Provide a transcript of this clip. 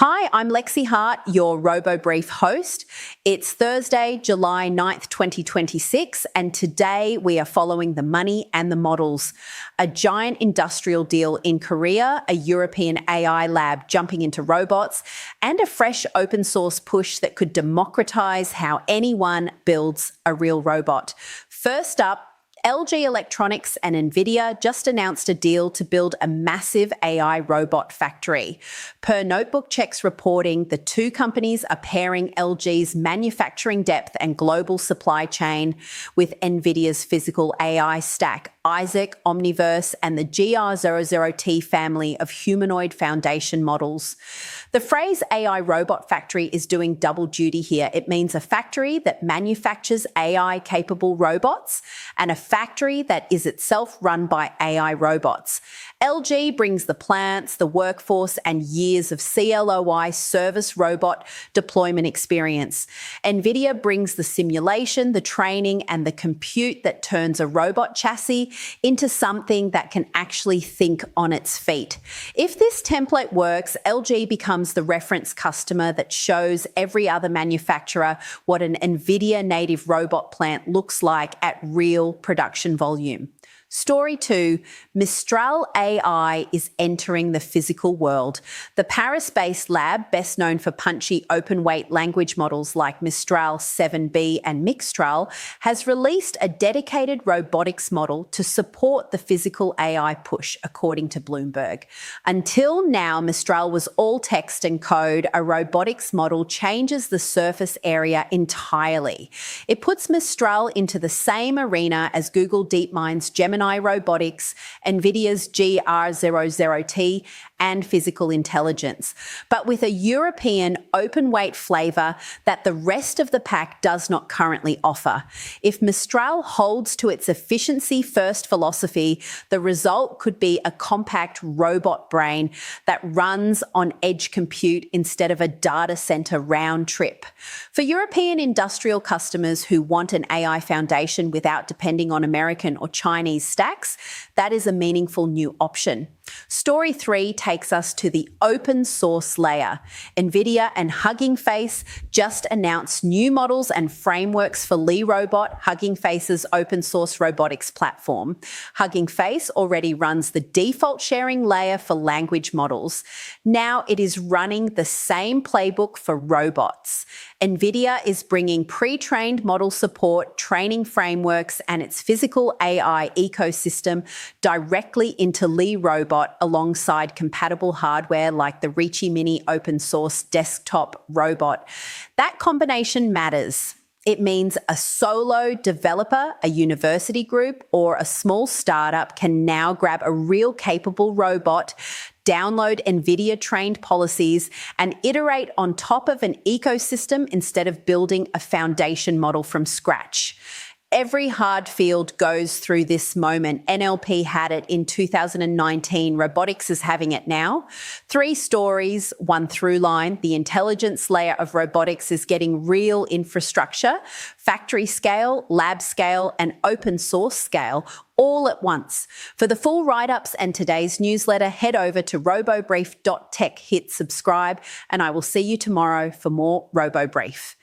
Hi, I'm Lexi Hart, your RoboBrief host. It's Thursday, July 9th, 2026, and today we are following the money and the models. A giant industrial deal in Korea, a European AI lab jumping into robots, and a fresh open source push that could democratize how anyone builds a real robot. First up, LG Electronics and NVIDIA just announced a deal to build a massive AI robot factory. Per Notebookcheck's reporting, the two companies are pairing LG's manufacturing depth and global supply chain with NVIDIA's physical AI stack, Isaac, Omniverse, and the GR00T family of humanoid foundation models. The phrase AI robot factory is doing double duty here. It means a factory that manufactures AI-capable robots and a factory that is itself run by AI robots. LG brings the plants, the workforce, and years of CLOi service robot deployment experience. NVIDIA brings the simulation, the training, and the compute that turns a robot chassis into something that can actually think on its feet. If this template works, LG becomes the reference customer that shows every other manufacturer what an NVIDIA native robot plant looks like at real production volume. Story 2, Mistral AI is entering the physical world. The Paris-based lab, best known for punchy open-weight language models like Mistral 7B and Mixtral, has released a dedicated robotics model to support the physical AI push, according to Bloomberg. Until now, Mistral was all text and code. A robotics model changes the surface area entirely. It puts Mistral into the same arena as Google DeepMind's Gemini Robotics, NVIDIA's GR00T, and physical intelligence, but with a European open-weight flavour that the rest of the pack does not currently offer. If Mistral holds to its efficiency-first philosophy, the result could be a compact robot brain that runs on edge compute instead of a data centre round trip. For European industrial customers who want an AI foundation without depending on American or Chinese stacks, that is a meaningful new option. Story 3 takes us to the open source layer. NVIDIA and Hugging Face just announced new models and frameworks for LeRobot, Hugging Face's open source robotics platform. Hugging Face already runs the default sharing layer for language models. Now it is running the same playbook for robots. NVIDIA is bringing pre-trained model support, training frameworks, and its physical AI ecosystem directly into LeRobot alongside compatible hardware like the Reachy Mini open source desktop robot. That combination matters. It means a solo developer, a university group, or a small startup can now grab a real capable robot, download NVIDIA-trained policies, and iterate on top of an ecosystem instead of building a foundation model from scratch. Every hard field goes through this moment. NLP had it in 2019. Robotics is having it now. 3 stories, 1 through line. The intelligence layer of robotics is getting real infrastructure, factory scale, lab scale, and open source scale all at once. For the full write-ups and today's newsletter, head over to robobrief.tech, hit subscribe, and I will see you tomorrow for more RoboBrief.